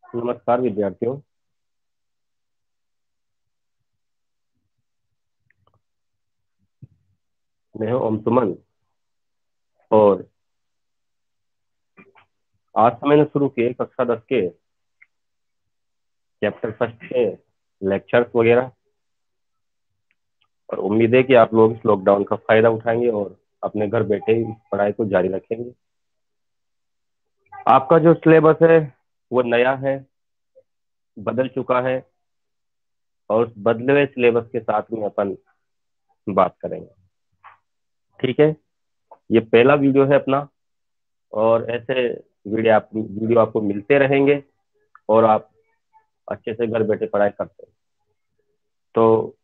नमस्कार विद्यार्थियों। मैं हूं ओम सुमन। और आज से मैंने शुरू किए कक्षा 10 के चैप्टर फर्स्ट के लेक्चर्स वगैरह। और उम्मीद है कि आप लोग इस लॉकडाउन का फायदा उठाएंगे और अपने घर बैठे ही इस पढ़ाई को जारी रखेंगे। आपका जो सिलेबस है वो नया है, बदल चुका है। और उस बदले हुए सिलेबस के साथ में अपन बात करेंगे। ठीक है, ये पहला वीडियो है अपना। और ऐसे वीडियो आपको मिलते रहेंगे और आप अच्छे से घर बैठे पढ़ाई करते हैं। तो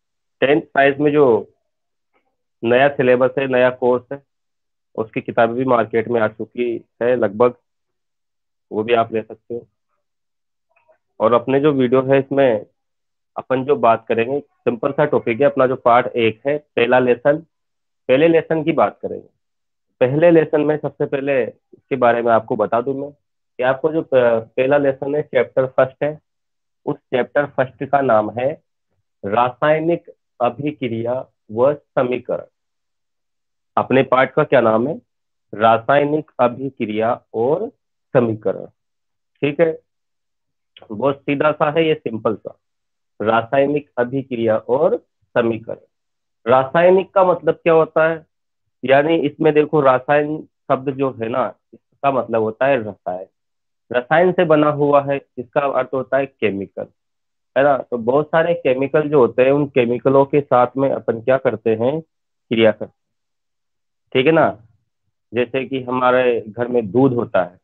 10th साइंस में जो नया सिलेबस है, नया कोर्स है, उसकी किताबें भी मार्केट में आ चुकी है लगभग। वो भी आप ले सकते हो। और अपने जो वीडियो है इसमें अपन जो बात करेंगे, सिंपल सा टॉपिक है अपना। जो पार्ट 1 है, पहला लेसन, पहले लेसन की बात करेंगे। पहले लेसन में सबसे पहले इसके बारे में आपको बता दूं मैं कि आपको जो पहला लेसन है, चैप्टर फर्स्ट है। उस चैप्टर फर्स्ट का नाम है रासायनिक अभिक्रिया व समीकरण। अपने पार्ट का क्या नाम है? रासायनिक अभिक्रिया और समीकरण। ठीक है, बहुत सीधा सा है, ये सिंपल सा। रासायनिक अभिक्रिया और समीकरण। रासायनिक का मतलब क्या होता है? यानी इसमें देखो, रासायन शब्द जो है ना, इसका मतलब होता है रसायन। रसायन से बना हुआ है, इसका अर्थ होता है केमिकल, है ना। तो बहुत सारे केमिकल जो होते हैं, उन केमिकलों के साथ में अपन क्या करते हैं? क्रिया करते हैं। ठीक है ना। जैसे कि हमारे घर में दूध होता है,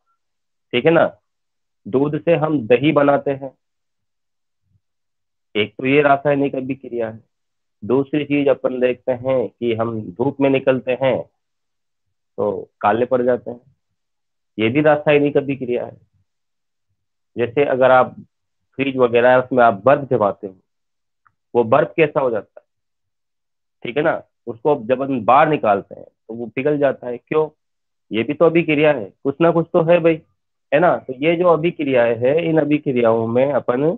ठीक है ना। दूध से हम दही बनाते हैं। एक तो ये रासायनिक अभिक्रिया है। दूसरी चीज अपन देखते हैं कि हम धूप में निकलते हैं तो काले पड़ जाते हैं। ये भी रासायनिक अभिक्रिया है। जैसे अगर आप फ्रिज वगैरह है, उसमें आप बर्फ जमाते हो, वो बर्फ कैसा हो जाता है? ठीक है ना। उसको जब हम बाहर निकालते हैं तो वो पिघल जाता है। क्यों? ये भी तो अभिक्रिया है, कुछ ना कुछ तो है भाई, है ना। तो ये जो अभिक्रियाएं है, इन अभिक्रियाओं में अपन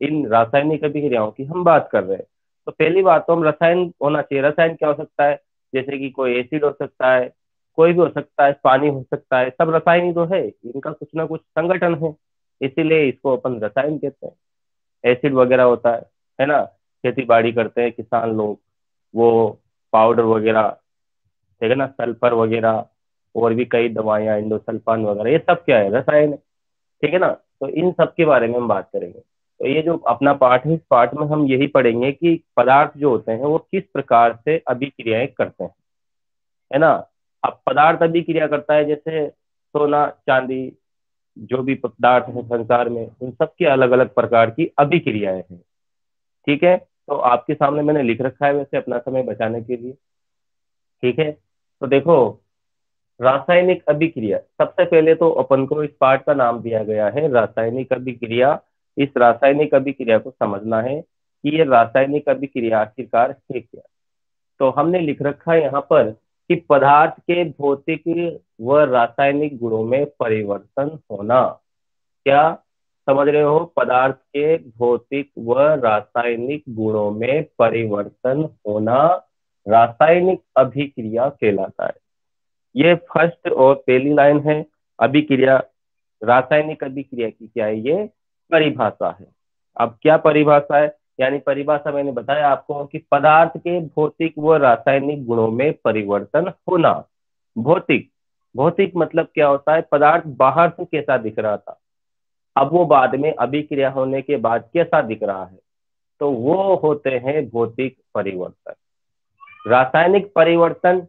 इन रासायनिक अभिक्रियाओं की हम बात कर रहे हैं। तो पहली बात तो हम रसायन होना चाहिए। रसायन क्या हो सकता है? जैसे कि कोई एसिड हो सकता है, कोई भी हो सकता है, पानी हो सकता है, सब रसायन ही तो है। इनका कुछ ना कुछ संगठन है, इसीलिए इसको अपन रसायन कहते हैं। एसिड वगैरह होता है ना। खेती बाड़ी करते हैं किसान लोग, वो पाउडर वगैरह, ठीक है ना, सल्फर वगैरह, और भी कई दवाइयां, इंडोसल्फान वगैरह, ये सब क्या है? रसायन है। ठीक है ना। तो इन सब के बारे में हम बात करेंगे। तो ये जो अपना पाठ है, इस पाठ में हम यही पढ़ेंगे कि पदार्थ जो होते हैं वो किस प्रकार से अभिक्रियाएं करते हैं, है ना। अब पदार्थ अभिक्रिया करता है, जैसे सोना चांदी, जो भी पदार्थ है संसार में, उन सब की अलग अलग प्रकार की अभिक्रियाएं हैं। ठीक है, तो आपके सामने मैंने लिख रखा है वैसे, अपना समय बचाने के लिए। ठीक है, तो देखो, रासायनिक अभिक्रिया, सबसे पहले तो अपन को इस पार्ट का नाम दिया गया है रासायनिक अभिक्रिया। इस रासायनिक अभिक्रिया को समझना है कि ये रासायनिक अभिक्रिया आखिरकार है क्या। तो हमने लिख रखा है यहाँ पर कि पदार्थ के भौतिक व रासायनिक गुणों में परिवर्तन होना। क्या समझ रहे हो? पदार्थ के भौतिक व रासायनिक गुणों में परिवर्तन होना रासायनिक अभिक्रिया कहलाता है। ये फर्स्ट और पहली लाइन है। अभिक्रिया, रासायनिक अभिक्रिया की क्या है? ये परिभाषा है। अब क्या परिभाषा है? यानी परिभाषा मैंने बताया आपको कि पदार्थ के भौतिक व रासायनिक गुणों में परिवर्तन होना। भौतिक, भौतिक मतलब क्या होता है? पदार्थ बाहर से कैसा दिख रहा था, अब वो बाद में अभिक्रिया होने के बाद कैसा दिख रहा है, तो वो होते हैं भौतिक परिवर्तन। रासायनिक परिवर्तन,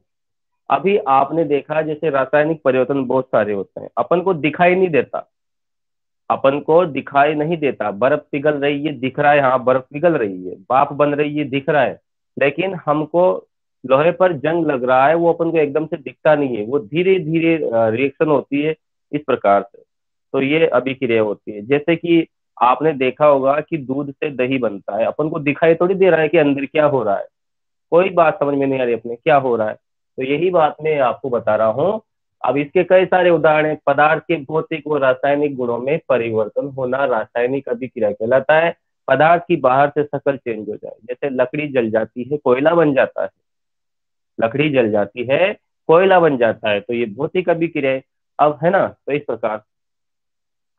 अभी आपने देखा जैसे रासायनिक परिवर्तन बहुत सारे होते हैं, अपन को दिखाई नहीं देता। अपन को दिखाई नहीं देता, बर्फ पिघल रही है दिख रहा है, हाँ बर्फ पिघल रही है, भाप बन रही है दिख रहा है। लेकिन हमको लोहे पर जंग लग रहा है, वो अपन को एकदम से दिखता नहीं है, वो धीरे धीरे रिएक्शन होती है, इस प्रकार से। तो ये अभिक्रिया होती है। जैसे कि आपने देखा होगा कि दूध से दही बनता है, अपन को दिखाई थोड़ी दे रहा है कि अंदर क्या हो रहा है। कोई बात समझ में नहीं आ रही अपने, क्या हो रहा है? तो यही बात मैं आपको बता रहा हूँ अब इसके कई सारे उदाहरण हैं। पदार्थ के भौतिक व रासायनिक गुणों में परिवर्तन होना रासायनिक अभिक्रिया कहलाता है। पदार्थ की बाहर से शक्ल चेंज हो जाए, जैसे लकड़ी जल जाती है कोयला बन जाता है, लकड़ी जल जाती है कोयला बन जाता है, तो ये भौतिक अभिक्रिया है। अब है ना, तो इस प्रकार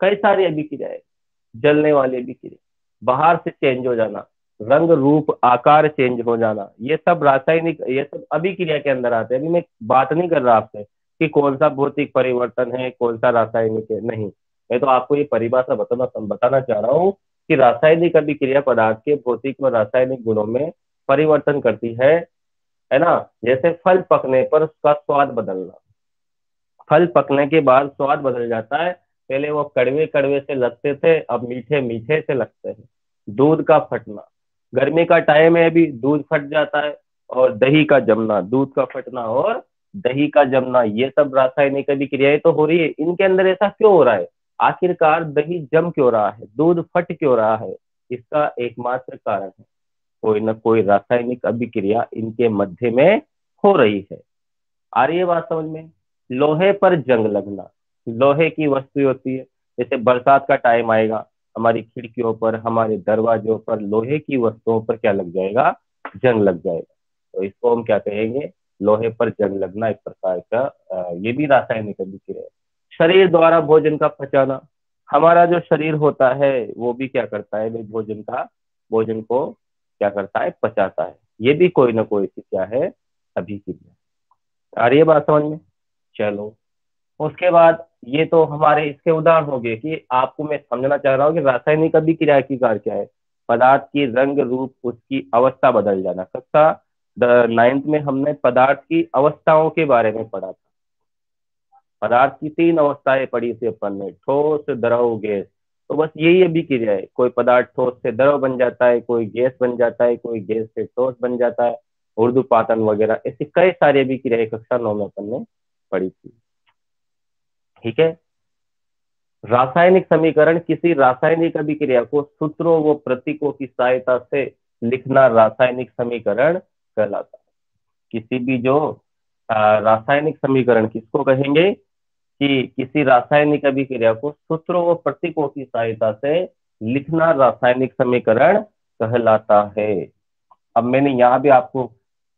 कई सारी अभिक्रियाएं, जलने वाली अभिक्रिया, बाहर से चेंज हो जाना, रंग रूप आकार चेंज हो जाना, ये सब रासायनिक, ये सब अभिक्रिया के अंदर आते हैं। अभी मैं बात नहीं कर रहा आपसे कि कौन सा भौतिक परिवर्तन है कौन सा रासायनिक है, नहीं, मैं तो आपको ये परिभाषा बताना चाह रहा हूँ कि रासायनिक अभिक्रिया पदार्थ के भौतिक व रासायनिक गुणों में परिवर्तन करती है ना। जैसे फल पकने पर उसका स्वाद बदलना, फल पकने के बाद स्वाद बदल जाता है, पहले वो कड़वे कड़वे से लगते थे, अब मीठे मीठे से लगते हैं। दूध का फटना, गर्मी का टाइम है अभी, दूध फट जाता है। और दही का जमना, दूध का फटना और दही का जमना, ये सब रासायनिक अभिक्रियाएं तो हो रही है। इनके अंदर ऐसा क्यों हो रहा है, आखिरकार दही जम क्यों रहा है, दूध फट क्यों रहा है, इसका एकमात्र कारण है कोई ना कोई रासायनिक अभिक्रिया इनके मध्य में हो रही है। आ रही है बात समझ में। लोहे पर जंग लगना, लोहे की वस्तु होती है, जैसे बरसात का टाइम आएगा, हमारी खिड़कियों पर हमारे दरवाजों पर लोहे की वस्तुओं पर क्या लग जाएगा, जंग लग जाएगा, तो इसको हम क्या कहेंगे, लोहे पर जंग लगना। एक प्रकार का ये भी रासायनिक अभिक्रिया है। शरीर द्वारा भोजन का पचाना, हमारा जो शरीर होता है वो भी क्या करता है भाई, भोजन को क्या करता है, पचाता है। ये भी कोई ना कोई सी क्या है, अभिक्रिया। आ रही है बात समझ में। चलो, उसके बाद ये तो हमारे इसके उदाहरण हो गए कि आपको मैं समझना चाह रहा हूँ कि रासायनिक अभिक्रिया की कार्य क्या है। पदार्थ की रंग रूप उसकी अवस्था बदल जाना। कक्षा 9th में हमने पदार्थ की अवस्थाओं के बारे में पढ़ा था। पदार्थ की 3 अवस्थाएं पढ़ी थी अपन ने, ठोस द्रव गैस। तो बस यही अभिक्रिया है, कोई पदार्थ ठोस से द्रव बन जाता है, कोई गैस बन जाता है, कोई गैस से ठोस बन जाता है, ऊर्ध्वपातन वगैरह, ऐसी कई सारी अभिक्रियाएं कक्षा 9 में अपन ने पढ़ी थी। ठीक है। रासायनिक समीकरण, किसी रासायनिक अभिक्रिया को सूत्रों व प्रतीकों की सहायता से लिखना रासायनिक समीकरण कहलाता है। किसी भी जो रासायनिक समीकरण किसको कहेंगे, कि किसी रासायनिक अभिक्रिया को सूत्रों व प्रतीकों की सहायता से लिखना रासायनिक समीकरण कहलाता है। अब मैंने यहाँ भी आपको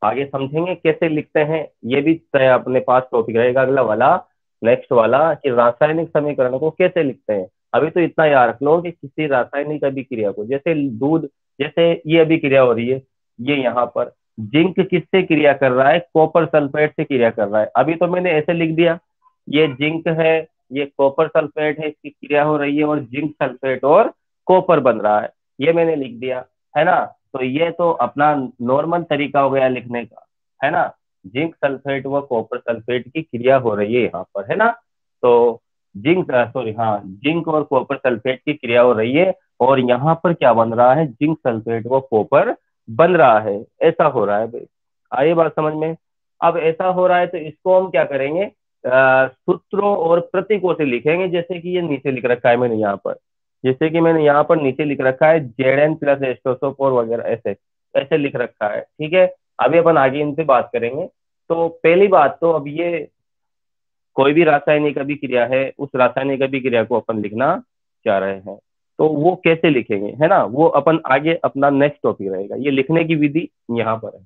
आगे समझेंगे कैसे लिखते हैं, ये भी अपने पास टॉपिक रहेगा अगला वाला, नेक्स्ट वाला, कि रासायनिक समीकरण को कैसे लिखते हैं। अभी तो इतना याद रख लो कि किसी रासायनिक अभिक्रिया को, जैसे दूध, जैसे ये अभिक्रिया हो रही है, ये यहाँ पर जिंक किससे क्रिया कर रहा है, कॉपर सल्फेट से क्रिया कर रहा है। अभी तो मैंने ऐसे लिख दिया, ये जिंक है, ये कॉपर सल्फेट है, इसकी क्रिया हो रही है और जिंक सल्फेट और कॉपर बन रहा है, ये मैंने लिख दिया, है ना। तो ये तो अपना नॉर्मल तरीका हो गया लिखने का, है ना। जिंक सल्फेट व कॉपर सल्फेट की क्रिया हो रही है यहाँ पर, है ना। तो जिंक और कॉपर सल्फेट की क्रिया हो रही है, और यहाँ पर क्या बन रहा है, जिंक सल्फेट व कॉपर बन रहा है, ऐसा हो रहा है भाई। आइए बात समझ में। अब ऐसा हो रहा है तो इसको हम क्या करेंगे, सूत्रों और प्रतीकों से लिखेंगे, जैसे कि ये नीचे लिख रखा है मैंने यहाँ पर, जैसे कि मैंने यहाँ पर नीचे लिख रखा है जेड प्लस एस्टोसोपोर वगैरह, ऐसे ऐसे लिख रखा है, ठीक है। अभी अपन आगे इन पे बात करेंगे। तो पहली बात तो, अब ये कोई भी रासायनिक अभिक्रिया है, उस रासायनिक अभिक्रिया को अपन लिखना चाह रहे हैं, तो वो कैसे लिखेंगे, है ना, वो अपन आगे अपना नेक्स्ट टॉपिक रहेगा। ये लिखने की विधि यहाँ पर है,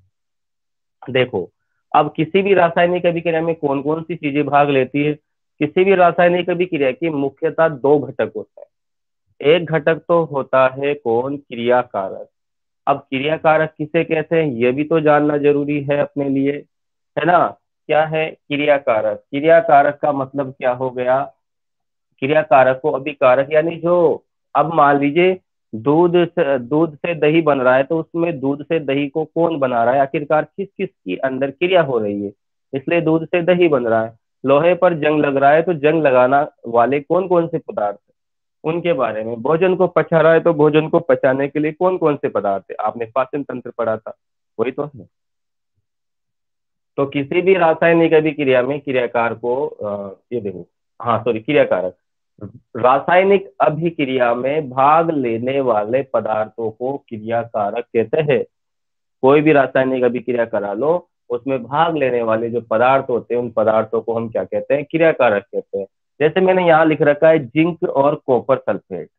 देखो। अब किसी भी रासायनिक अभिक्रिया में कौन कौन सी चीजें भाग लेती है, किसी भी रासायनिक अभिक्रिया की मुख्यतः 2 घटक होते हैं। एक घटक तो होता है कौन, क्रियाकारक। अब क्रियाकारक किसे कहते हैं, ये भी तो जानना जरूरी है अपने लिए, है ना। क्या है क्रियाकारक, क्रियाकारक का मतलब क्या हो गया, क्रियाकारक को अभिकारक, यानी जो, अब मान लीजिए दूध से दही बन रहा है, तो उसमें दूध से दही को कौन बना रहा है, आखिरकार किस किस की अंदर क्रिया हो रही है, इसलिए दूध से दही बन रहा है। लोहे पर जंग लग रहा है, तो जंग लगाना वाले कौन कौन से पदार्थ है, उनके बारे में। भोजन को पचा रहा है, तो भोजन को पचाने के लिए कौन कौन से पदार्थ है, आपने पाचन तंत्र पढ़ा था, वही तो है। तो किसी भी रासायनिक अभिक्रिया में क्रियाकार को ये देखो, हाँ सॉरी, क्रियाकारक, रासायनिक अभिक्रिया में भाग लेने वाले पदार्थों को क्रियाकारक कहते हैं। कोई भी रासायनिक अभिक्रिया करा लो, उसमें भाग लेने वाले जो पदार्थ होते हैं उन पदार्थों को हम क्या कहते हैं, क्रियाकारक कहते हैं। जैसे मैंने यहाँ लिख रखा है जिंक और कॉपर सल्फेट,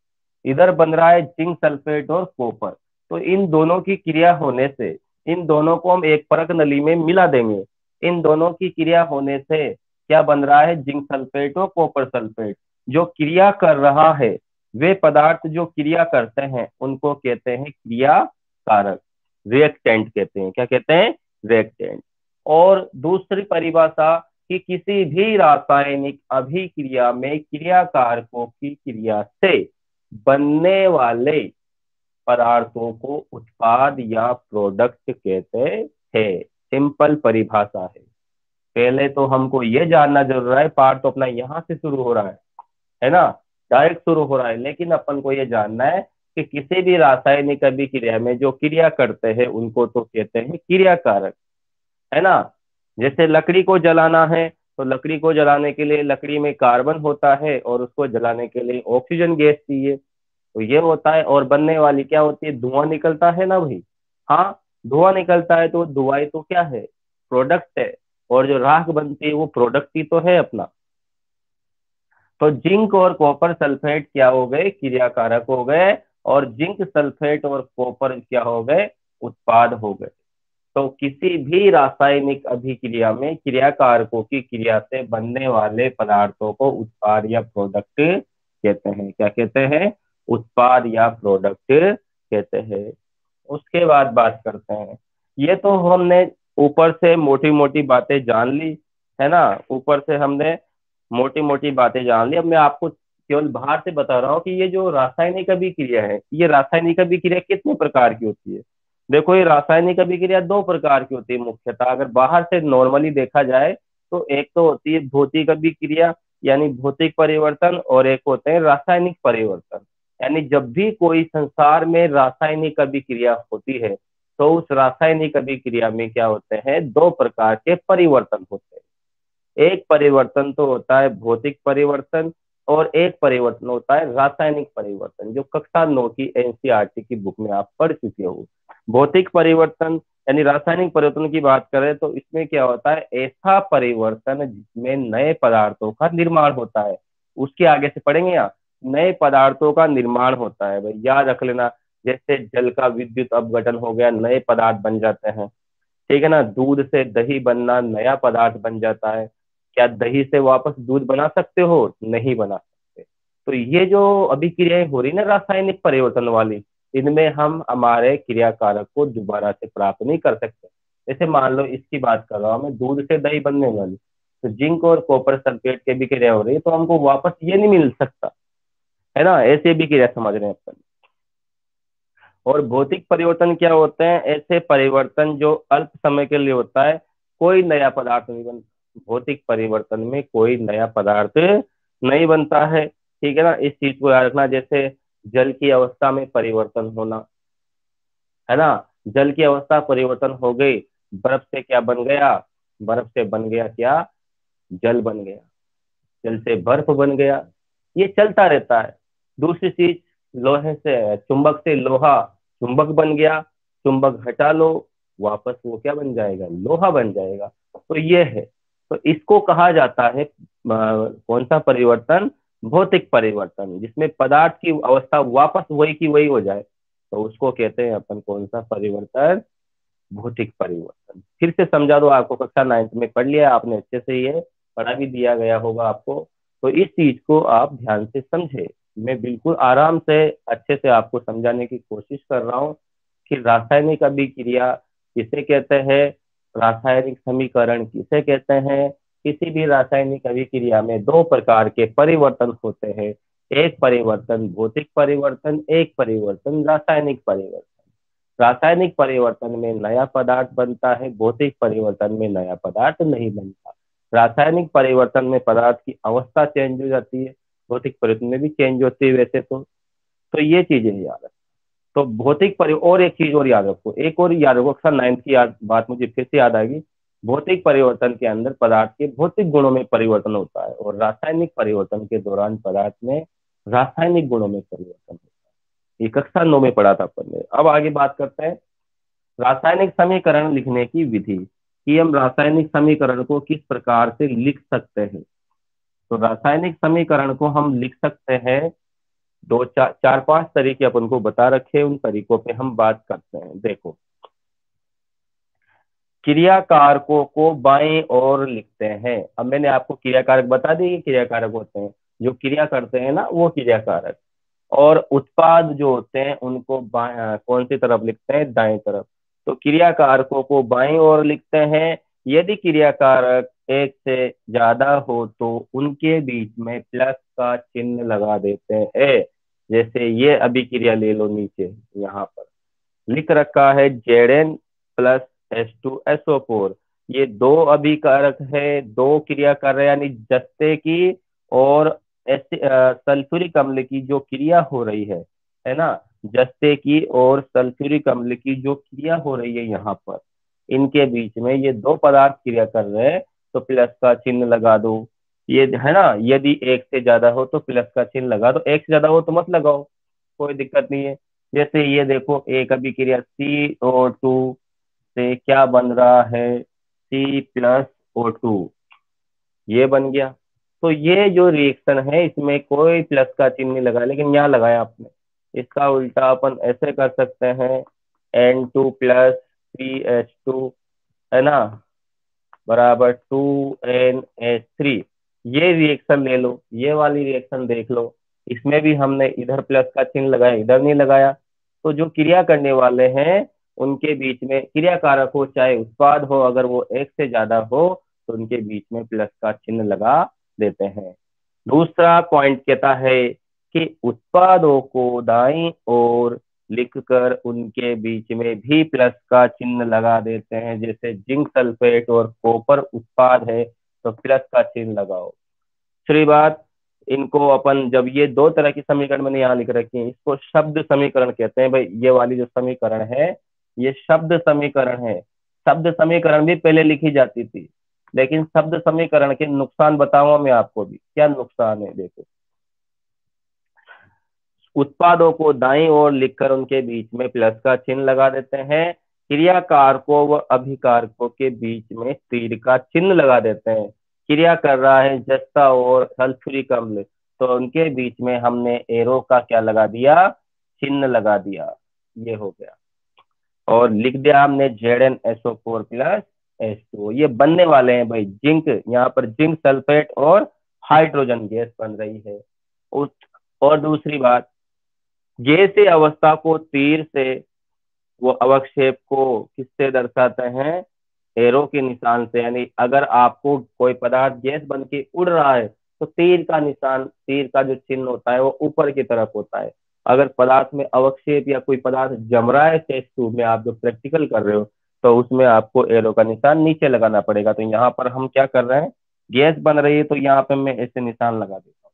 इधर बन रहा है जिंक सल्फेट और कॉपर। तो इन दोनों की क्रिया होने से, इन दोनों को हम एक परख नली में मिला देंगे, इन दोनों की क्रिया होने से क्या बन रहा है, जिंक सल्फेट और कॉपर सल्फेट। जो क्रिया कर रहा है, वे पदार्थ जो क्रिया करते हैं उनको कहते हैं क्रिया कारक, रिएक्टेंट कहते हैं। क्या कहते हैं, रिएक्टेंट। और दूसरी परिभाषा कि किसी भी रासायनिक अभिक्रिया में क्रिया कारकों की क्रिया से बनने वाले पदार्थों को उत्पाद या प्रोडक्ट कहते हैं। सिंपल परिभाषा पहले तो हमको ये जानना जरूर है, पार्ट तो अपना यहाँ से शुरू हो रहा है ना, डायरेक्ट शुरू हो रहा है, लेकिन अपन को ये जानना है कि किसी भी रासायनिक अभिक्रिया में जो क्रिया करते हैं उनको तो कहते हैं क्रिया कारक, है ना। जैसे लकड़ी को जलाना है, तो लकड़ी को जलाने के लिए लकड़ी में कार्बन होता है और उसको जलाने के लिए ऑक्सीजन गैस चाहिए, तो ये होता है। और बनने वाली क्या होती है, धुआं निकलता है ना भाई। हाँ, धुआं निकलता है तो धुआं तो क्या है, प्रोडक्ट है। और जो राख बनती है वो प्रोडक्ट ही तो है अपना। तो जिंक और कॉपर सल्फेट क्या हो गए, क्रियाकारक हो गए, और जिंक सल्फेट और कॉपर क्या हो गए, उत्पाद हो गए। तो किसी भी रासायनिक अभिक्रिया में क्रियाकारकों की क्रिया से बनने वाले पदार्थों को उत्पाद या प्रोडक्ट कहते हैं। क्या कहते हैं, उत्पाद या प्रोडक्ट कहते हैं। उसके बाद बात करते हैं, ये तो हमने ऊपर से मोटी मोटी बातें जान ली, है ना। ऊपर से हमने मोटी मोटी बातें जान ली। अब मैं आपको केवल बाहर से बता रहा हूँ कि ये जो रासायनिक अभिक्रिया है, ये रासायनिक अभिक्रिया कितने प्रकार की होती है। देखो, ये रासायनिक अभिक्रिया दो प्रकार की होती है मुख्यतः, अगर बाहर से नॉर्मली देखा जाए तो एक तो होती है भौतिक अभिक्रिया यानी भौतिक परिवर्तन, और एक होते हैं रासायनिक परिवर्तन। यानी जब भी कोई संसार में रासायनिक अभिक्रिया होती है तो उस रासायनिक अभिक्रिया में क्या होते हैं, दो प्रकार के परिवर्तन होते हैं। एक परिवर्तन तो होता है भौतिक परिवर्तन, और एक परिवर्तन होता है रासायनिक परिवर्तन, जो कक्षा 9 की एनसीईआरटी की बुक में आप पढ़ चुके हो। भौतिक परिवर्तन यानी रासायनिक परिवर्तन की बात करें तो इसमें क्या होता है, ऐसा परिवर्तन जिसमें नए पदार्थों का निर्माण होता है। उसके आगे से पढ़ेंगे यहाँ, नए पदार्थों का निर्माण होता है, भाई याद रख लेना। जैसे जल का विद्युत अपघटन हो गया, नए पदार्थ बन जाते हैं, ठीक है ना। दूध से दही बनना, नया पदार्थ बन जाता है। क्या दही से वापस दूध बना सकते हो, नहीं बना सकते। तो ये जो अभिक्रियाएं हो रही ना रासायनिक परिवर्तन वाली, इनमें हम हमारे क्रिया कारक को दोबारा से प्राप्त नहीं कर सकते। जैसे मान लो इसकी बात कर रहा हूँ मैं, दूध से दही बनने वाली, तो जिंक और कॉपर सल्फेट की अभिक्रिया हो रही है, तो हमको वापस ये नहीं मिल सकता, है ना। ऐसे अभिक्रिया समझ रहे हैं अपन। और भौतिक परिवर्तन क्या होते हैं, ऐसे परिवर्तन जो अल्प समय के लिए होता है, कोई नया पदार्थ नहीं बनता। भौतिक परिवर्तन में कोई नया पदार्थ नहीं बनता है, ठीक है ना। इस चीज को याद रखना। जैसे जल की अवस्था में परिवर्तन होना, है ना। जल की अवस्था परिवर्तन हो गई, बर्फ से क्या बन गया, बर्फ से बन गया क्या, जल बन गया। जल से बर्फ बन गया, ये चलता रहता है। दूसरी चीज, लोहे से लोहा, चुंबक बन गया, चुंबक हटा लो, वापस वो क्या बन जाएगा, लोहा बन जाएगा। तो ये है, तो इसको कहा जाता है कौन सा परिवर्तन, भौतिक परिवर्तन, जिसमें पदार्थ की अवस्था वापस वही की वही हो जाए, तो उसको कहते हैं अपन कौन सा परिवर्तन, भौतिक परिवर्तन। फिर से समझा दो आपको, कक्षा 9th में पढ़ लिया आपने अच्छे से, ये पढ़ा भी दिया गया होगा आपको। तो इस चीज को आप ध्यान से समझे। मैं बिल्कुल आराम से अच्छे से आपको समझाने की कोशिश कर रहा हूँ कि रासायनिक अभिक्रिया किसे कहते हैं, रासायनिक समीकरण किसे कहते हैं। किसी भी रासायनिक अभिक्रिया में दो प्रकार के परिवर्तन होते हैं, एक परिवर्तन भौतिक परिवर्तन, एक परिवर्तन रासायनिक परिवर्तन। रासायनिक परिवर्तन में नया पदार्थ बनता है, भौतिक परिवर्तन में नया पदार्थ नहीं बनता। रासायनिक परिवर्तन में पदार्थ की अवस्था चेंज हो जाती है, भौतिक परिवर्तन में भी चेंज होती है वैसे तो ये चीजें याद रखो। तो भौतिक परि और एक चीज और याद रखो, एक और याद रखो, अक्सर 9th की बात मुझे फिर से याद आएगी। भौतिक परिवर्तन के अंदर पदार्थ के भौतिक गुणों में परिवर्तन होता है, और रासायनिक परिवर्तन के दौरान पदार्थ में रासायनिक गुणों में परिवर्तन होता है। ये कक्षा 9 में पढ़ा था अपन ने। अब आगे बात करते हैं रासायनिक समीकरण लिखने की विधि। कि हम रासायनिक समीकरण को किस प्रकार से लिख सकते हैं। तो रासायनिक समीकरण को हम लिख सकते हैं, दो चार चार पांच तरीके अपन को बता रखे हैं, उन तरीकों पे हम बात करते हैं। देखो, क्रिया कारकों को बाएं ओर लिखते हैं। अब मैंने आपको क्रिया कारक बता दी कि क्रिया कारक होते हैं जो क्रिया करते हैं ना, वो क्रिया कारक। और उत्पाद जो होते हैं उनको कौन सी तरफ लिखते हैं, दाएं तरफ। तो क्रिया कारकों को बाएं ओर लिखते हैं। यदि क्रिया कारक एक से ज्यादा हो तो उनके बीच में प्लस का चिन्ह लगा देते हैं। जैसे ये अभिक्रिया ले लो, नीचे यहाँ पर लिख रखा है Zn प्लस H2SO4। ये दो अभिकारक है, दो क्रिया कर रहे हैं, यानी जस्ते की और सल्फ्यूरिक अम्ल की जो क्रिया हो रही है ना, जस्ते की और सल्फ्यूरिक अम्ल की जो क्रिया हो रही है यहाँ पर, इनके बीच में ये दो पदार्थ क्रिया कर रहे हैं, तो प्लस का चिन्ह लगा दो। ये है ना, यदि एक से ज्यादा हो तो प्लस का चिन्ह लगा दो, एक से ज्यादा हो तो मत लगाओ, कोई दिक्कत नहीं है। जैसे ये देखो, एक अभिक्रिया CO2 से क्या बन रहा है, C+O2, ये बन गया। तो ये जो रिएक्शन है इसमें कोई प्लस का चिन्ह नहीं लगा, लेकिन यहाँ लगाया आपने। इसका उल्टा अपन ऐसे कर सकते हैं, N2 + CH2, है ना, बराबर 2NH3। ये रिएक्शन ले लो, ये वाली रिएक्शन देख लो, इसमें भी हमने इधर प्लस का चिन्ह लगाया, इधर नहीं लगाया। तो जो क्रिया करने वाले हैं उनके बीच में, क्रिया कारक हो चाहे उत्पाद हो, अगर वो एक से ज्यादा हो तो उनके बीच में प्लस का चिन्ह लगा देते हैं। दूसरा पॉइंट कहता है कि उत्पादों को दाईं ओर लिखकर उनके बीच में भी प्लस का चिन्ह लगा देते हैं। जैसे जिंक सल्फेट और कॉपर उत्पाद है तो प्लस का चिन्ह लगाओ। दूसरी बात, इनको अपन जब ये दो तरह की समीकरण मैंने यहाँ लिख रखी है, इसको शब्द समीकरण कहते हैं भाई। ये वाली जो समीकरण है ये शब्द समीकरण है। शब्द समीकरण भी पहले लिखी जाती थी, लेकिन शब्द समीकरण के नुकसान बताऊंगा मैं आपको भी, क्या नुकसान है देखो। उत्पादों को दाईं ओर लिखकर उनके बीच में प्लस का चिन्ह लगा देते हैं। क्रिया कारकों व अभिकारकों के बीच में तीर का चिन्ह लगा देते हैं। क्रिया कर रहा है जस्ता और सल्फ्यूरिक अम्ल, तो उनके बीच में हमने एरो का क्या लगा दिया, चिन्ह लगा दिया। ये हो गया। और लिख दिया हमने ZnSO4 + H2O। ये बनने वाले हैं भाई जिंक, यहाँ पर जिंक सल्फेट और हाइड्रोजन गैस बन रही है। उस और दूसरी बात, गैसीय अवस्था को तीर से, वो अवक्षेप को किससे दर्शाते हैं, एरो के निशान से। यानी अगर आपको कोई पदार्थ गैस बन के उड़ रहा है तो तीर का निशान, तीर का जो चिन्ह होता है वो ऊपर की तरफ होता है। अगर पदार्थ में अवक्षेप या कोई पदार्थ जम रहा है टेस्ट ट्यूब में, आप जो प्रैक्टिकल कर रहे हो, तो उसमें आपको एरो का निशान नीचे लगाना पड़ेगा। तो यहाँ पर हम क्या कर रहे हैं, गैस बन रही है तो यहाँ पे मैं ऐसे निशान लगा देता हूँ।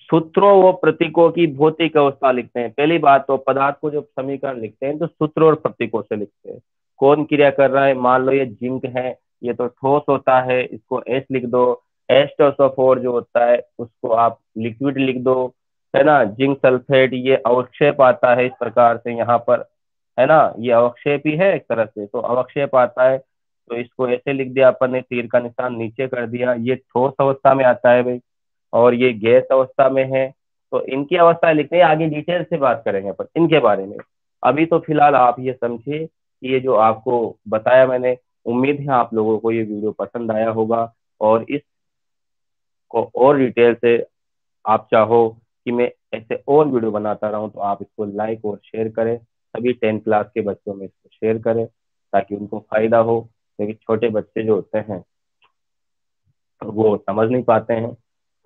सूत्रों व प्रतीकों की भौतिक अवस्था लिखते हैं। पहली बात तो पदार्थ को जब समीकरण लिखते हैं तो सूत्र और प्रतीकों से लिखते हैं। कौन क्रिया कर रहा है, मान लो ये जिंक है, ये तो ठोस होता है, इसको एस लिख दो। H2SO4 जो होता है उसको आप लिक्विड लिख दो, है ना। जिंक सल्फेट ये अवक्षेप आता है इस प्रकार से यहाँ पर, है ना, ये अवक्षेप ही है एक तरह से, तो अवक्षेप आता है तो इसको ऐसे लिख दिया अपन ने, तीर का निशान नीचे कर दिया। ये ठोस अवस्था में आता है भाई, और ये गैस अवस्था में है। तो इनकी अवस्था लिखते हैं, आगे डिटेल से बात करेंगे पर इनके बारे में। अभी तो फिलहाल आप ये समझिए कि ये जो आपको बताया मैंने, उम्मीद है आप लोगों को ये वीडियो पसंद आया होगा। और इसको और डिटेल से आप चाहो कि मैं ऐसे और वीडियो बनाता रहूं तो आप इसको लाइक और शेयर करें। सभी 10 क्लास के बच्चों में इसको शेयर करें ताकि उनको फायदा हो, क्योंकि छोटे बच्चे जो होते हैं वो समझ नहीं पाते हैं।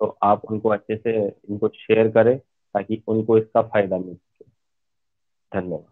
तो आप उनको अच्छे से इनको शेयर करें ताकि उनको इसका फायदा मिल सके। धन्यवाद।